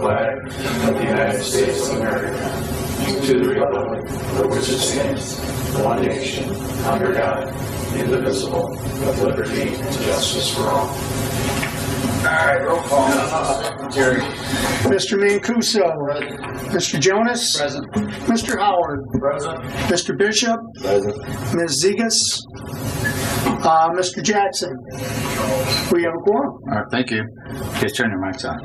flag of the United States of America, and to the republic for which it stands, one nation, under God, indivisible, with liberty and justice for all. All right, roll call. Secretary. Mr. Mancuso. Present. Mr. Jonas. Present. Mr. Howard. Present. Mr. Bishop. Present. Ms. Zegas. Mr. Jackson. We have a quorum. All right, thank you. Just turn your mics on.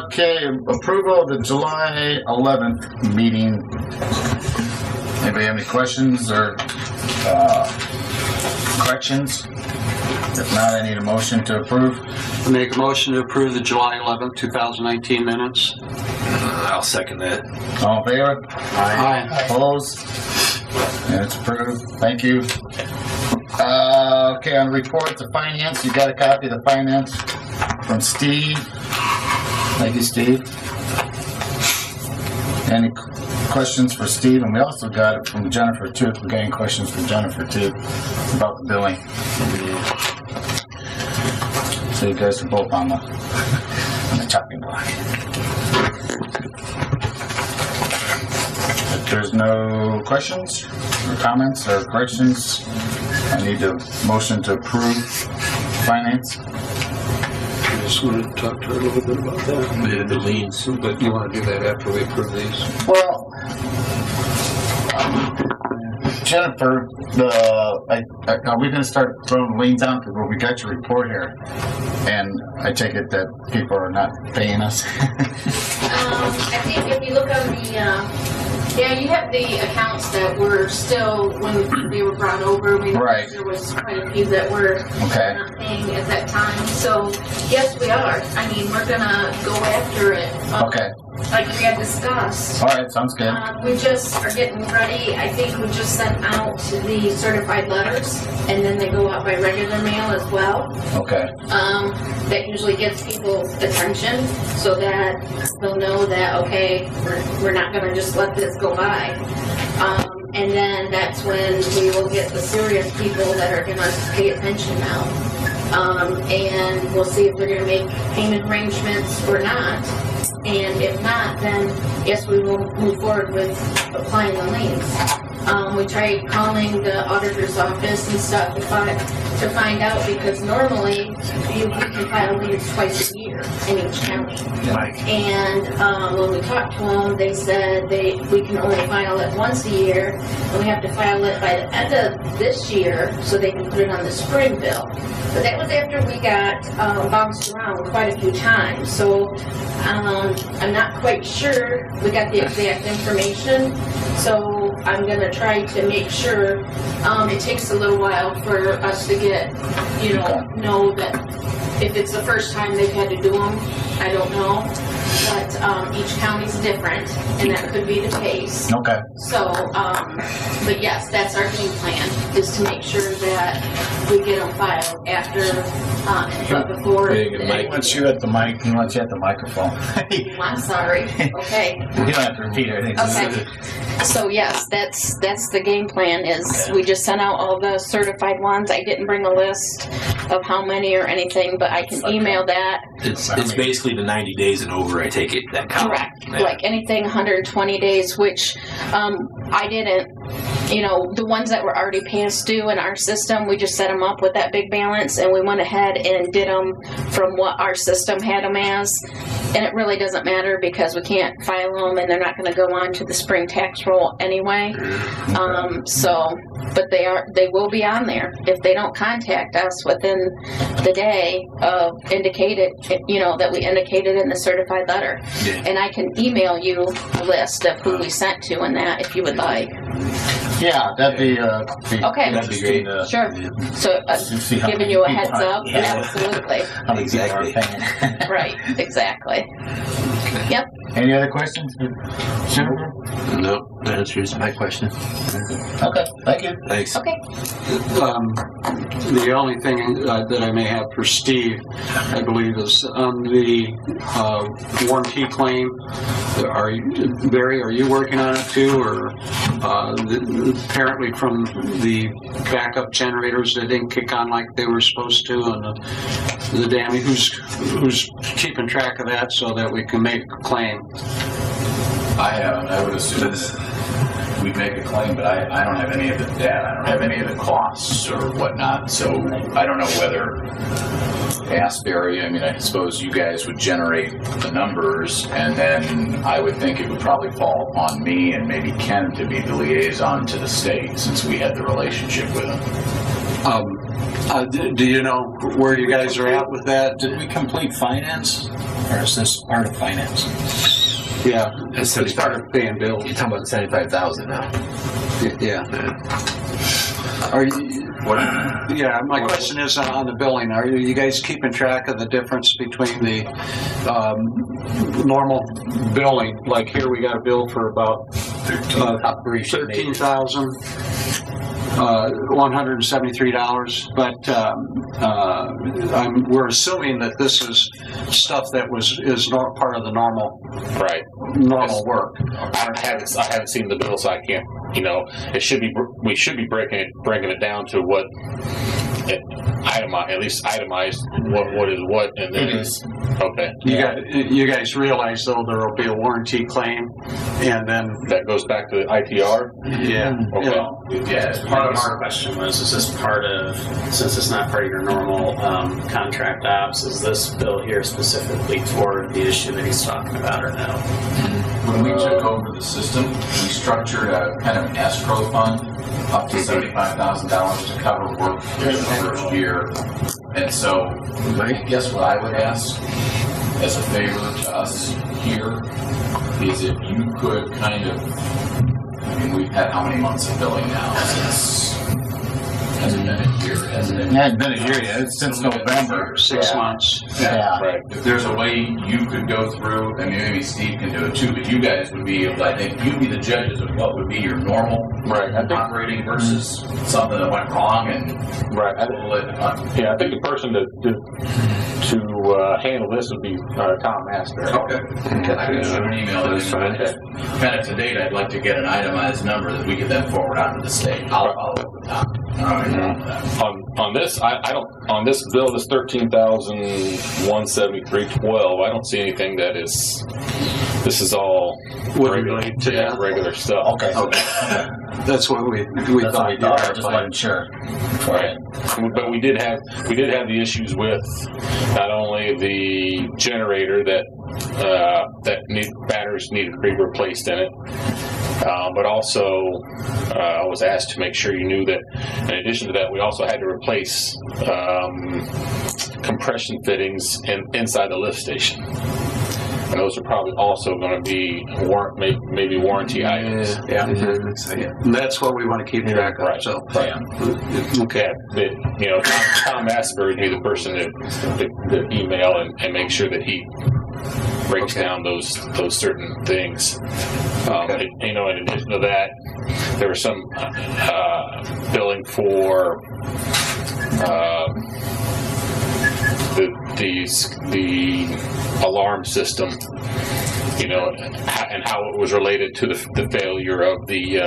Okay, approval of the July 11th meeting. Anybody have any questions or corrections? If not, I need a motion to approve. I make a motion to approve the July 11th, 2019 minutes. I'll second that. All in favor? Aye. Opposed? And it's approved. Thank you. Okay, on reports of finance, you got a copy of the finance from Steve. Thank you, Steve. Any questions for Steve? And we also got it from Jennifer, too. If we got any questions for Jennifer, too, about the billing. So you guys are both on the chopping block. If there's no questions or comments or corrections, I need a motion to approve finance. I just wanted to talk to her a little bit about that. Yeah, the liens. But you want to do that after we approve these? Well, Jennifer, are we going to start throwing liens out? Because we got your report here, and I take it that people are not paying us. I think if you look on the, yeah, you have the accounts that were still, when they were brought over, we Right. there was quite a few that were Okay. not paying at that time. So, yes, we are. I mean, we're going to go after it. Okay. Like we had discussed. All right, sounds good. We just are getting ready. I think we just sent out the certified letters, and then they go out by regular mail as well. Okay. That usually gets people's attention so that they'll know that, okay, we're not going to just let this go by. And then that's when we will get the serious people that are going to pay attention now. And we'll see if they're going to make payment arrangements or not. And if not, then yes, we will move forward with applying the liens. We tried calling the auditor's office and stuff to find out, because normally we can file liens twice a year in each county. Right. And when we talked to them, they said we can only file it once a year, and we have to file it by the end of this year so they can put it on the spring bill. But that was after we got bounced around quite a few times. So I'm not quite sure we got the exact information. So I'm going to try to make sure it takes a little while for us to get, know that if it's the first time they've had to do them, I don't know. But each county's different, and that could be the case. Okay. So, but yes, that's our game plan, is to make sure that we get them filed after, but before. He wants you at the mic. He wants you at the microphone. I'm sorry. Okay. You don't have to repeat everything. Okay. So yes, that's the game plan. Is we just sent out all the certified ones. I didn't bring a list of how many or anything, but I can email that. It's basically the 90 days and over, I take it, that count. Correct. Yeah. Like anything 120 days, which I didn't, the ones that were already past due in our system, we just set them up with that big balance, and we went ahead and did them from what our system had them as. And it really doesn't matter, because we can't file them, and they're not going to go on to the spring tax roll anyway. But they will be on there if they don't contact us within the day of indicated, that we indicated in the certified letter. Yeah. And I can email you a list of who we sent to and that, if you would like. Yeah, that'd be Okay. That'd be great. Sure. So see how giving you a many heads people are- up. yeah. Absolutely. How many people are paying. Right. Exactly. Yep. Any other questions? Jennifer? No, that answers my question. Okay, thank you. Thanks. Okay. The only thing that I may have for Steve, I believe, is on the warranty claim. Barry, are you working on it too, or? apparently from the backup generators that didn't kick on like they were supposed to, and the damage. Who's keeping track of that so that we can make a claim? I haven't. I would assume that we'd make a claim, but I don't have any of the data. I don't have any of the costs or whatnot. So I don't know whether Asbury, I mean, I suppose you guys would generate the numbers, and then I would think it would probably fall on me and maybe Ken to be the liaison to the state, since we had the relationship with them. Do you know where you guys are at with that? Did we complete finance, or is this part of finance? Yeah, it's part of paying bills. You're talking about 75,000 now. Yeah. Are you? Yeah, my question is on the billing. Are you guys keeping track of the difference between the normal billing? Like here, we got a bill for about $13,173, but we're assuming that this is stuff that is not part of the normal work. I haven't seen the bill, so I can't. It should be. We should be bringing it down to what at least itemized what is what, and then it's okay. You guys realize though there will be a warranty claim, and then that goes back to the ITR. Yeah. Okay. Yeah. Part of our question was: is this part of, since it's not part of your normal contract ops, is this bill here specifically toward the issue that he's talking about, or no? When we took over the system, we structured a kind of escrow fund up to $75,000 to cover work for the first year. And so I guess what I would ask as a favor to us here is if you could kind of, I mean, we've had how many months of billing now since, hasn't been a year, hasn't it? It hasn't been a year yet. It's since November. 6 months. Yeah. Right. If there's a way you could go through, and maybe Steve can do it too, but you guys would be able to, I think, you'd be the judges of what would be your normal operating versus something that went wrong, and I think the person to handle this would be Tom Master. Okay. I can shoot an email. Kind of to date, I'd like to get an itemized number that we could then forward on to the state. I'll follow up with Tom. On this, I don't. On this bill, this $13,173.12. I don't see anything that is. This is all regular stuff. Okay. That's what we thought. I just wasn't sure. Right. But we did have the issues with not only the generator that batteries needed to be replaced in it, but also I was asked to make sure you knew that in addition to that, we also had to replace compression fittings inside the lift station. And those are probably also going to be maybe warranty items. Yeah. And that's what we want to keep track of. Right. So, okay. Tom Asbury would be the person to email and make sure that he breaks down those certain things. In addition to that, there was some billing for the alarm system, and how it was related to the failure of the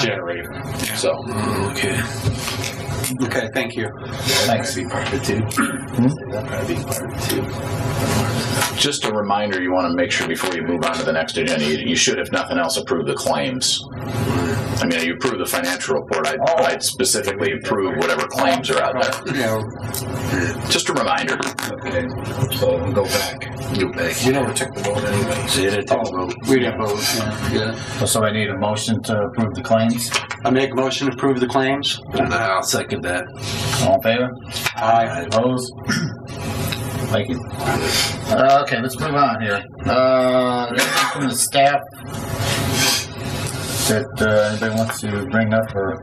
generator. So, okay, thank you. Thanks. Just a reminder, you want to make sure before you move on to the next agenda, you should, if nothing else, approve the claims. I mean, you approve the financial report. I'd specifically approve whatever claims are out there. Yeah. Just a reminder. Okay, so we'll go back. We never took the vote anyway. We didn't vote. Yeah. So I need a motion to approve the claims. I make a motion to approve the claims. I'll second that. All in favor? Aye. Opposed? Thank you. Okay, let's move on here. From the staff that anybody wants to bring up, or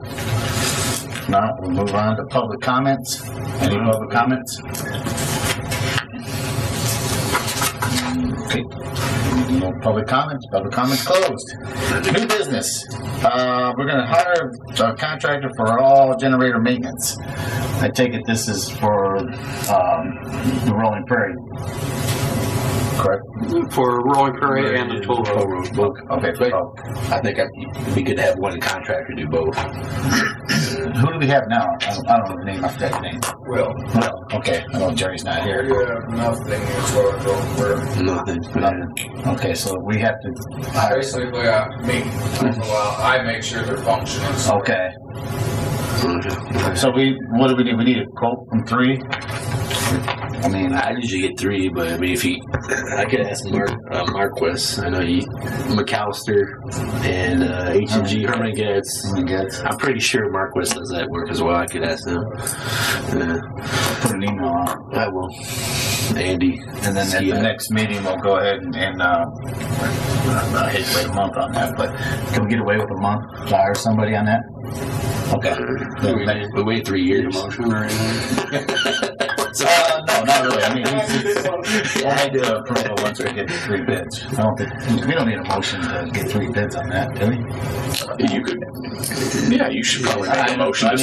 no, we'll move on to public comments. Any public comments? Okay. No public comments. Public comments closed. New business. We're going to hire a contractor for all generator maintenance. I take it this is for the Rolling Prairie correct? For Rolling Prairie and the toll road. Both. Okay, for both. I think it'd be good to have one contractor do both. Who do we have now? I don't know the name. I forgot the name. Well, Well, okay. I know Jerry's not here. you have nothing as far as over. Nothing. Okay, so we have to hire some. Basically, well, I make sure they're functioning. So Okay. So what do we need? We need a quote from 3. I mean, I usually get 3, but I mean, I could ask Marquis. I know McAllister and H&G Herman Getz. I'm pretty sure Marquis does that work as well. I could ask them. put an email on. I will. Andy. And then at the next meeting, we'll go ahead and I hate to wait a month on that, but can we get away with a month to hire somebody on that? Okay. We wait 3 years. Motion or anything? No, not really. I mean, we'll make the approval once we get 3 bids. I don't think we don't need a motion to get 3 bids on that, do we? You could, yeah, you should probably make a motion to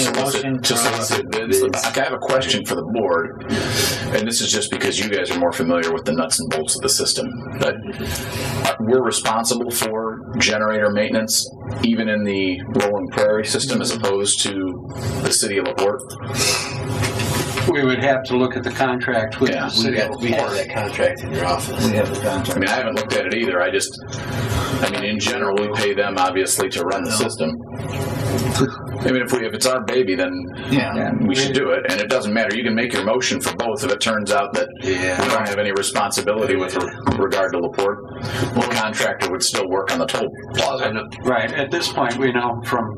solicit bids. I have a question for the board, and this is just because you guys are more familiar with the nuts and bolts of the system. But we're responsible for generator maintenance, even in the Rolling Prairie system, as opposed to the city of LaPorte. We would have to look at the contract with the city. We have that contract in your office. We have the contract. I mean, I haven't looked at it either. I mean, in general, we pay them obviously to run the system. I mean, if it's our baby, then we should do it. And it doesn't matter. You can make your motion for both if it turns out that we don't have any responsibility with regard to LaPorte. The contractor would still work on the toll plaza. Right. At this point, we know from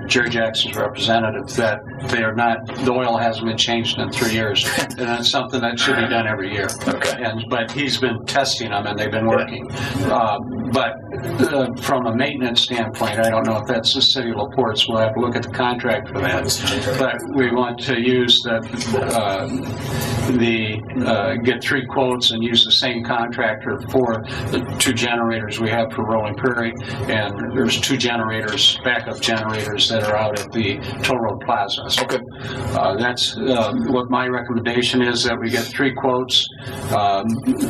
Jerry Jackson's representative that they are not. The oil hasn't been changed in 3 years, and that's something that should be done every year. Okay. But he's been testing them, and they've been working. But from a maintenance standpoint, I don't know if that's the city of LaPorte. So we'll have to look at the contract for that. But we want to use get 3 quotes and use the same contractor for the 2 generators we have for Rolling Prairie, and there's 2 generators, backup generators that are out at the Toll Road Plaza. So, Okay. that's what my recommendation is, that we get 3 quotes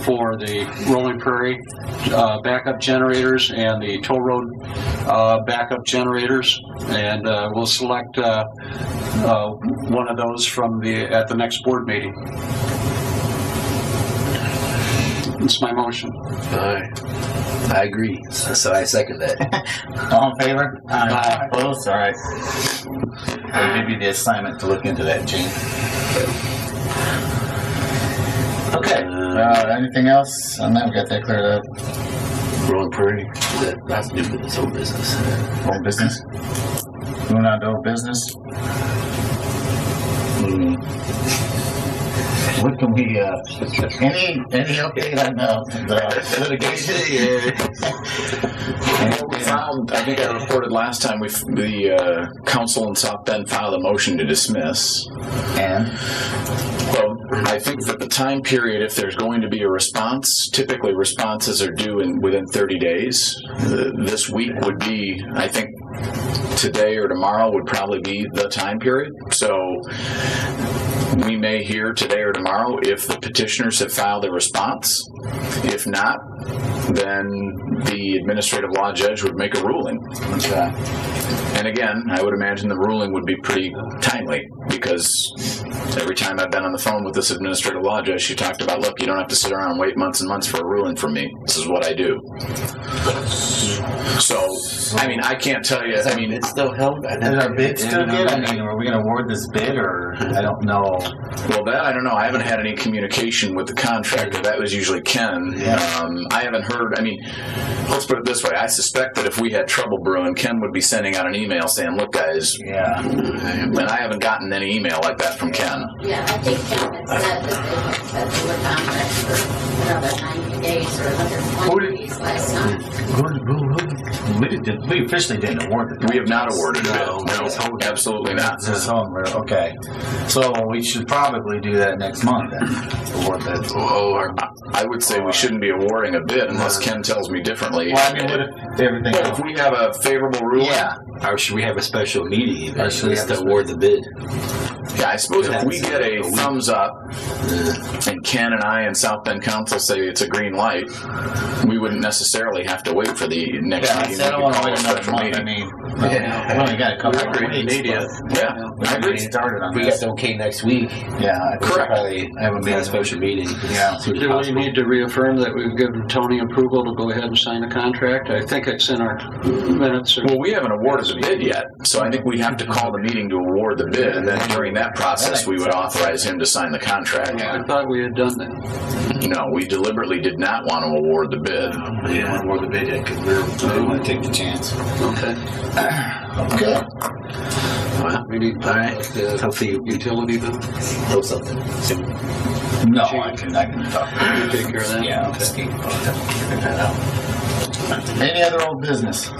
for the Rolling Prairie backup generators and the Toll Road backup generators, and we'll select one of those at the next board meeting. It's my motion. I agree. So I second that. All in favor? Aye. Opposed? All right. I'll give you the assignment to look into that, Gene. Okay. Anything else on that? We got that cleared up. Rolling Prairie. That's new to this whole business. Old business? Moving on to old business. What can we, any update on the litigation? We found, I think I reported last time, the council in South Bend filed a motion to dismiss. And? Well, I think that the time period, if there's going to be a response, typically responses are due within 30 days. This week would be, I think, today or tomorrow would probably be the time period. So we may hear today or tomorrow if the petitioners have filed a response. If not, then the administrative law judge would make a ruling. Okay. And again, I would imagine the ruling would be pretty timely, because every time I've been on the phone with this administrative law judge, she talked about, look, you don't have to sit around and wait months and months for a ruling from me. This is what I do. So, I mean, I can't tell you. I mean, it's still held. Is our bid still good? I mean, are we going to award this bid, or I don't know? Well, that I don't know. I haven't had any communication with the contractor. That was usually Ken. Yeah. I haven't heard. I mean, let's put it this way. I suspect that if we had trouble brewing, Ken would be sending out an email saying, look, guys. Yeah. And I haven't gotten any email like that from Ken. Yeah, I think Ken had said that they were contract for another 90 days or another 20 days last time. We officially didn't award it. We have not awarded it. No, absolutely not. Okay. So we should probably do that next month then. Award that. I would say we shouldn't be awarding a bid unless Ken tells me differently. Well, I mean, what if everything if we have a favorable ruling? Yeah. Or should we have a special meeting Or should we to award the bid? Yeah, I suppose if we get a thumbs up and Ken and I and South Bend Council say it's a green light, we wouldn't necessarily have to wait for the next meeting. I don't want to wait another Special month. meeting. I mean, we only got a couple of weeks. Yeah, We haven't started on We this. got the okay next week. Yeah, I think Correct. Probably have a have a meeting. special meeting. Yeah. Do we need to reaffirm that we've given Tony approval to go ahead and sign the contract? I think it's in our minutes. well, we haven't awarded the bid yet, so I think we have to call the meeting to award the bid, and then during that process, we would authorize him to sign the contract. I thought we had done that. No, we deliberately did not want to award the bid. We didn't want more the bid yet because we didn't want to take the chance. Okay. Okay. Well, We need all right. Hopefully utility bill. know something soon. No, I can talk. You take care of that? Yeah, I'll just keep figure that out. Any other old business?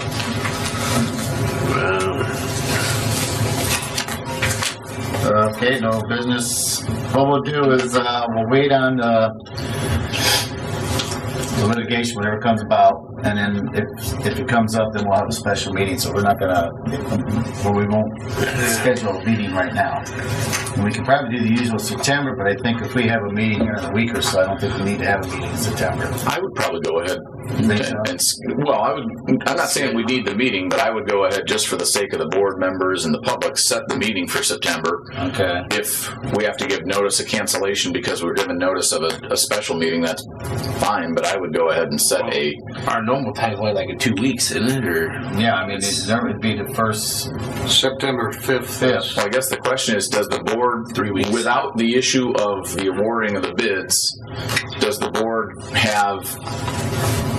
Okay, no business. What we'll do is we'll wait on the litigation, whatever comes about, and then if it comes up, then we'll have a special meeting. So we're not gonna, well, we won't schedule a meeting right now. And we can probably do the usual September, but I think if we have a meeting here in a week or so, I don't think we need to have a meeting in September. I would probably go ahead. You think so? Well, I'm not saying we need the meeting, but I would go ahead just for the sake of the board members and the public, set the meeting for September. Okay. If we have to give notice of cancellation because we're given notice of a special meeting, that's fine, but I would go ahead and set Our normal time is only like in 2 weeks, isn't it? Or Yeah, I mean, it would be the first September 5th. fifth. Well, I guess the question is, does the board, 3 weeks. without the issue of the awarding of the bids, does the board have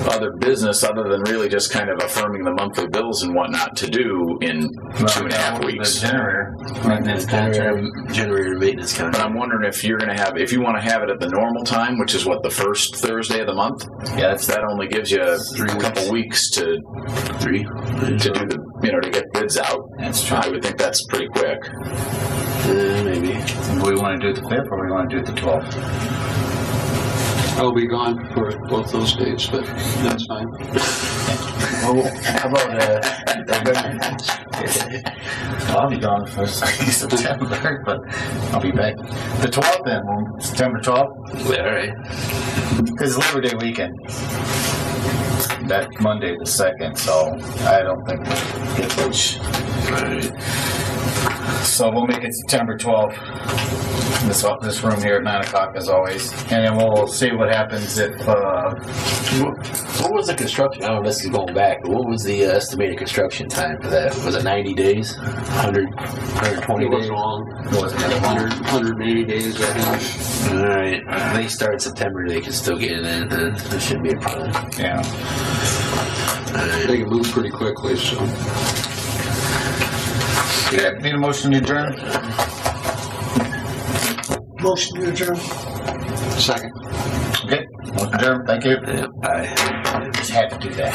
other business other than really just kind of affirming the monthly bills and whatnot to do in 2.5 weeks? The generator maintenance contract. Generator maintenance But contract. I'm wondering if you're going to have, if you want to have it at the normal time, which is what, the first Thursday of the month? Yeah, that's That only gives you a 3 couple weeks to 3. do the, to get bids out. That's true. I would think that's pretty quick. Maybe. Do we want to do it the 5th or we want to do it the 12th? I'll be gone for both those dates, but that's fine. Well, how about I'll be gone for September, but I'll be back. The 12th then, September 12th, Yeah, all right. is Labor Day weekend. That Monday the 2nd, so I don't think we'll get much. So we'll make it September 12th. This room here at 9 o'clock as always, and then we'll see what happens if. What was the construction? I don't know if this is going back, but what was the estimated construction time for that? Was it 90 days? 120 It was days? long. Was it 180 days, I think. All right. If they start in September, they can still get it in. That shouldn't be a problem. Yeah. They can move pretty quickly, so. Yeah. Need a motion to adjourn? Motion to adjourn. Second. Okay. Motion to adjourn. Thank you. Yeah, bye. Just had to do that.